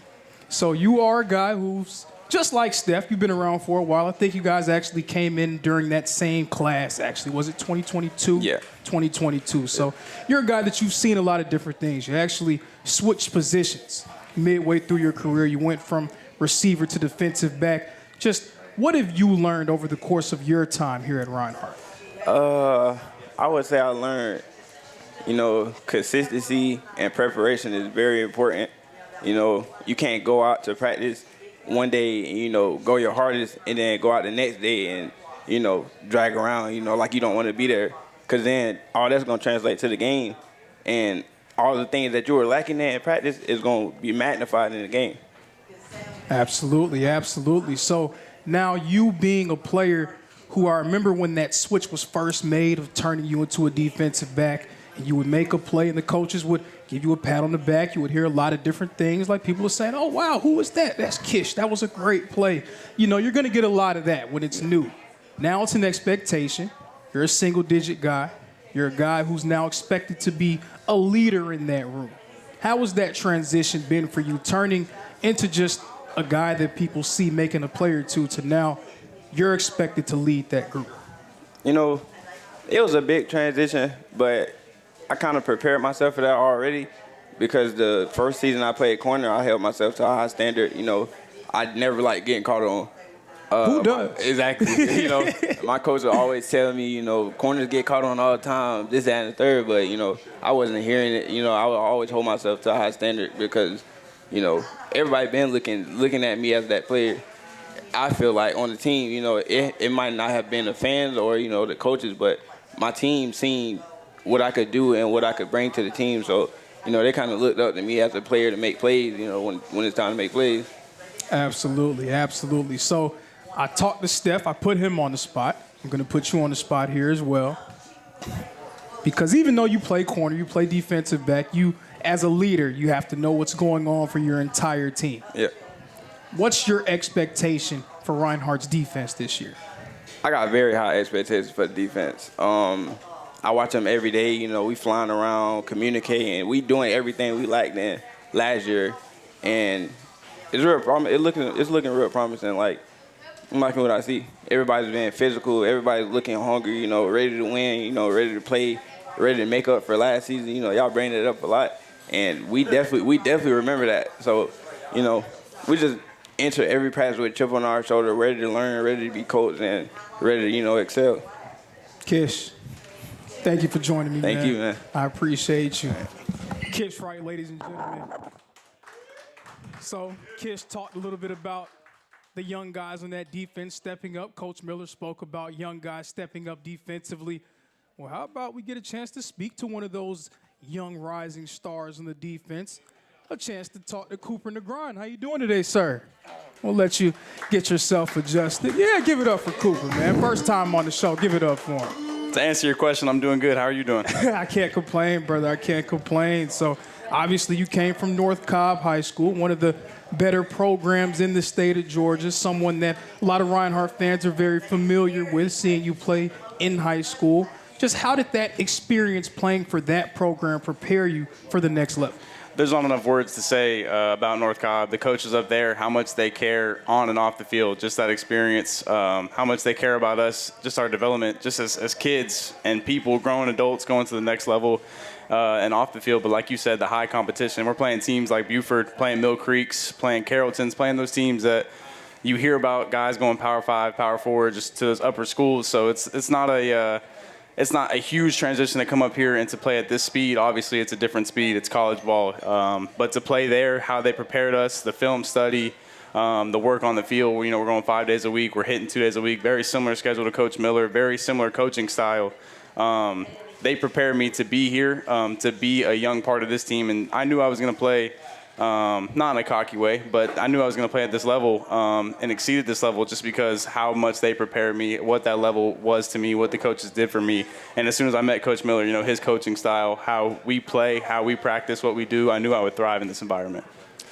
So you are a guy who's just like Steph. You've been around for a while. I think you guys actually came in during that same class, actually. Was it 2022?
Yeah.
2022. So you're a guy that you've seen a lot of different things. You actually switched positions midway through your career. You went from receiver to defensive back. Just what have you learned over the course of your time here at Reinhardt?
I would say I learned, consistency and preparation is very important. You can't go out to practice one day and, go your hardest and then go out the next day and, drag around, like you don't want to be there. Because then all that's going to translate to the game. And all the things that you were lacking in practice is going to be magnified in the game.
Absolutely, absolutely. So now you being a player who I remember when that switch was first made of turning you into a defensive back, and you would make a play and the coaches would give you a pat on the back. You would hear a lot of different things, like people are saying, oh, wow, who was that? That's Kish. That was a great play. You're going to get a lot of that when it's new. Now it's an expectation. You're a single-digit guy. You're a guy who's now expected to be a leader in that room. How has that transition been for you, turning into just a guy that people see making a play or two to now you're expected to lead that group?
It was a big transition, but I kind of prepared myself for that already because the first season I played corner, I held myself to a high standard. I never liked getting caught on.
Who does?
Exactly. My coach would always tell me, corners get caught on all the time, this, that, and the third. But, I wasn't hearing it. I would always hold myself to a high standard because, everybody been looking at me as that player. I feel like on the team, it might not have been the fans or, the coaches, but my team seen what I could do and what I could bring to the team. So, they kind of looked up to me as a player to make plays, when it's time to make plays.
Absolutely, absolutely. So I talked to Steph. I put him on the spot. I'm going to put you on the spot here as well. Because even though you play corner, you play defensive back, you, as a leader, you have to know what's going on for your entire team.
Yeah.
What's your expectation for Reinhardt's defense this year?
I got very high expectations for the defense. I watch them every day. We flying around, communicating. We doing everything we liked in last year. And it's real it's looking real promising. Like, I'm liking what I see. Everybody's being physical. Everybody's looking hungry, ready to win, ready to play, ready to make up for last season. Y'all bringing it up a lot. And we definitely remember that. So, we just enter every practice with a chip on our shoulder, ready to learn, ready to be coached, and ready to, excel.
Kish, thank you for joining me, man.
Thank you, man.
I appreciate you. Kish Wright, ladies and gentlemen. So, Kish talked a little bit about the young guys on that defense stepping up. Coach Miller spoke about young guys stepping up defensively. Well, how about we get a chance to speak to one of those young rising stars on the defense? A chance to talk to Cooper Negron. How you doing today, sir? We'll let you get yourself adjusted. Yeah, give it up for Cooper, man. First time on the show. Give it up for him.
To answer your question, I'm doing good. How are you doing?
I can't complain, brother. I can't complain. So, obviously, you came from North Cobb High School, one of the better programs in the state of Georgia, someone that a lot of Reinhardt fans are very familiar with, seeing you play in high school. Just how did that experience playing for that program prepare you for the next level?
There's not enough words to say about North Cobb. The coaches up there, how much they care on and off the field, just that experience, how much they care about us, just our development, just as kids and people, growing adults, going to the next level and off the field. But like you said, the high competition. We're playing teams like Buford, playing Mill Creeks, playing Carrolltons, playing those teams that you hear about guys going Power 5, Power 4, just to those upper schools. So it's not a huge transition to come up here and to play at this speed. Obviously, it's a different speed. It's college ball. But to play there, how they prepared us, the film study, the work on the field, we're going 5 days a week. We're hitting 2 days a week. Very similar schedule to Coach Miller, very similar coaching style. They prepared me to be here, to be a young part of this team. And I knew I was going to play, not in a cocky way, but I knew I was going to play at this level and exceeded this level just because how much they prepared me, what that level was to me, what the coaches did for me. And as soon as I met Coach Miller, his coaching style, how we play, how we practice, what we do, I knew I would thrive in this environment.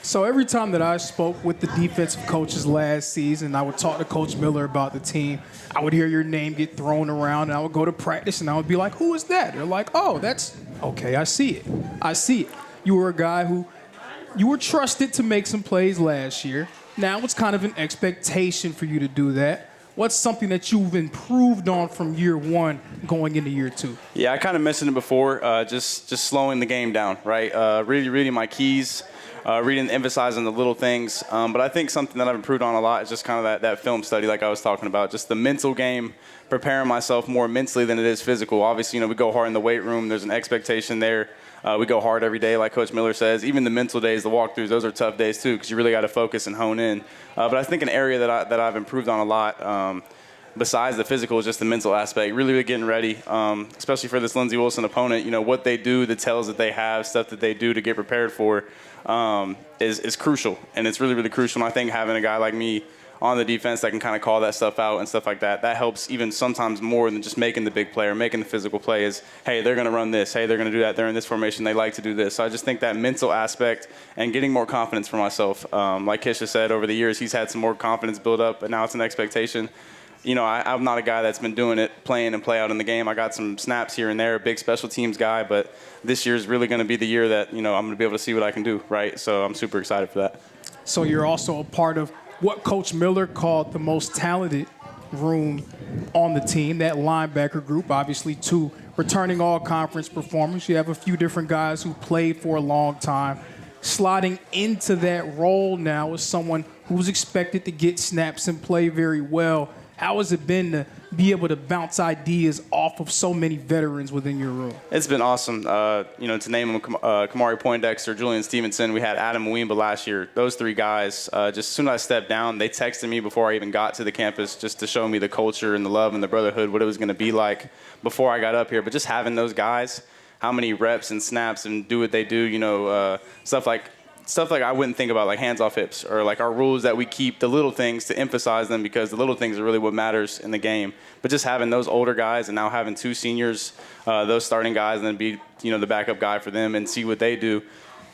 So every time that I spoke with the defensive coaches last season, I would talk to Coach Miller about the team. I would hear your name get thrown around, and I would go to practice, and I would be like, who is that? They're like, oh, that's okay, I see it. I see it. You were a guy who, you were trusted to make some plays last year. Now it's kind of an expectation for you to do that. What's something that you've improved on from year one going into year two?
Yeah, I kind of mentioned it before, just slowing the game down, right? Really reading my keys, reading, emphasizing the little things. But I think something that I've improved on a lot is just kind of that film study like I was talking about, just the mental game, preparing myself more mentally than it is physical. Obviously, we go hard in the weight room. There's an expectation there. We go hard every day, like Coach Miller says. Even the mental days, the walkthroughs, those are tough days too, because you really got to focus and hone in. But I think an area that I've improved on a lot, besides the physical, is just the mental aspect. Really getting ready, especially for this Lindsey Wilson opponent. What they do, the tells that they have, stuff that they do to get prepared for, is crucial, and it's really crucial. And I think having a guy like me on the defense that can kind of call that stuff out and stuff like that, that helps even sometimes more than just making the big play or making the physical play is, hey, they're going to run this. Hey, they're going to do that. They're in this formation. They like to do this. So I just think that mental aspect and getting more confidence for myself. Like Kisha said, over the years, he's had some more confidence build up, but now it's an expectation. I'm not a guy that's been doing it, playing and play out in the game. I got some snaps here and there, a big special teams guy, but this year is really going to be the year that, I'm going to be able to see what I can do, right? So I'm super excited for that.
So you're also a part of what Coach Miller called the most talented room on the team, that linebacker group, obviously 2 returning all-conference performers. You have a few different guys who played for a long time. Slotting into that role now as someone who's expected to get snaps and play very well. How has it been to be able to bounce ideas off of so many veterans within your room?
It's been awesome. To name them, Kamari Poindexter, Julian Stevenson, we had Adam Mwimba last year. Those 3 guys, just as soon as I stepped down, they texted me before I even got to the campus just to show me the culture and the love and the brotherhood, what it was going to be like before I got up here. But just having those guys, how many reps and snaps and do what they do, stuff like I wouldn't think about, like hands off hips, or like our rules that we keep, the little things to emphasize them, because the little things are really what matters in the game. But just having those older guys and now having 2 seniors, those starting guys, and then be the backup guy for them and see what they do,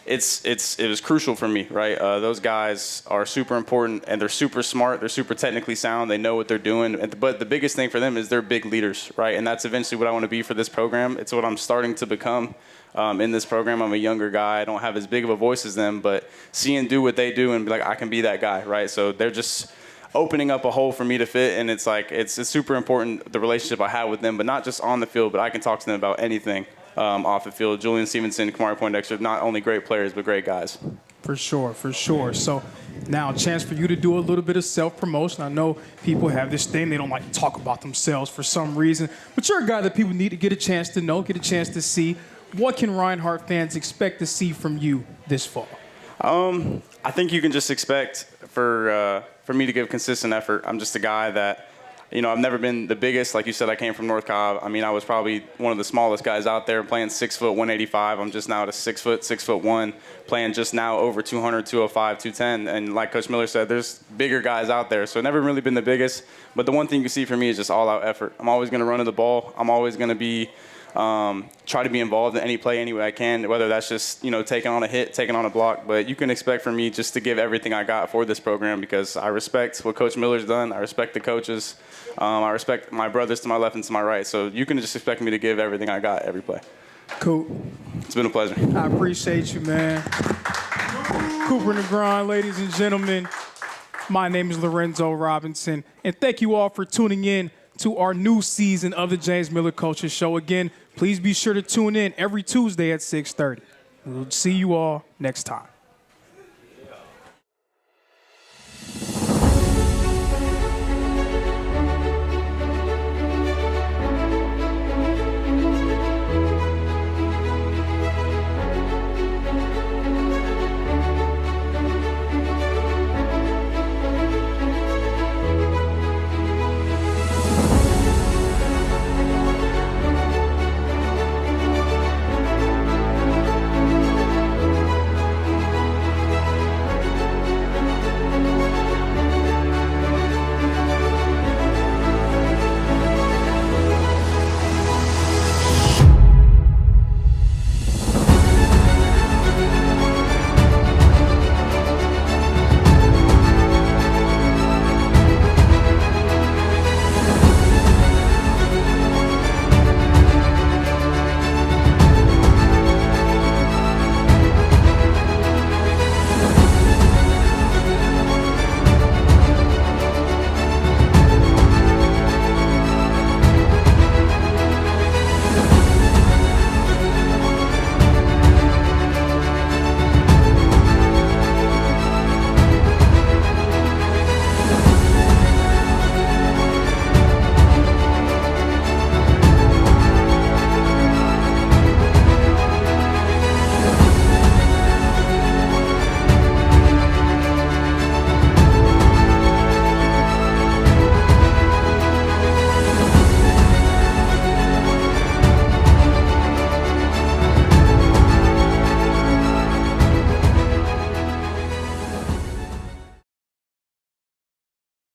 it was crucial for me, right? Those guys are super important, and they're super smart. They're super technically sound. They know what they're doing. But the biggest thing for them is they're big leaders, right? And that's eventually what I want to be for this program. It's what I'm starting to become. In this program, I'm a younger guy. I don't have as big of a voice as them, but seeing do what they do and be like, I can be that guy, right? So they're just opening up a hole for me to fit, and it's super important, the relationship I have with them, but not just on the field, but I can talk to them about anything off the field. Julian Stevenson, Kamari Poindexter, not only great players, but great guys.
For sure. So now a chance for you to do a little bit of self-promotion. I know people have this thing, they don't like to talk about themselves for some reason, but you're a guy that people need to get a chance to know, get a chance to see. What can Reinhardt fans expect to see from you this fall?
I think you can just expect for me to give consistent effort. I'm just a guy that, I've never been the biggest. Like you said, I came from North Cobb. I mean, I was probably one of the smallest guys out there, playing 6 foot, 185. I'm just now at a 6 foot, 6'1", playing just now over 200, 205, 210. And like Coach Miller said, there's bigger guys out there. So I've never really been the biggest. But the one thing you see from me is just all-out effort. I'm always going to run to the ball. I'm always going to be try to be involved in any play any way I can, whether that's just, taking on a hit, taking on a block. But you can expect from me just to give everything I got for this program, because I respect what Coach Miller's done. I respect the coaches. I respect my brothers to my left and to my right. So you can just expect me to give everything I got every play.
Cool.
It's been a pleasure.
I appreciate you, man. Cooper and the Grind, ladies and gentlemen. My name is Lorenzo Robinson, and thank you all for tuning in to our new season of the James Miller Coaches Show. Again, please be sure to tune in every Tuesday at 6:30. We'll see you all next time.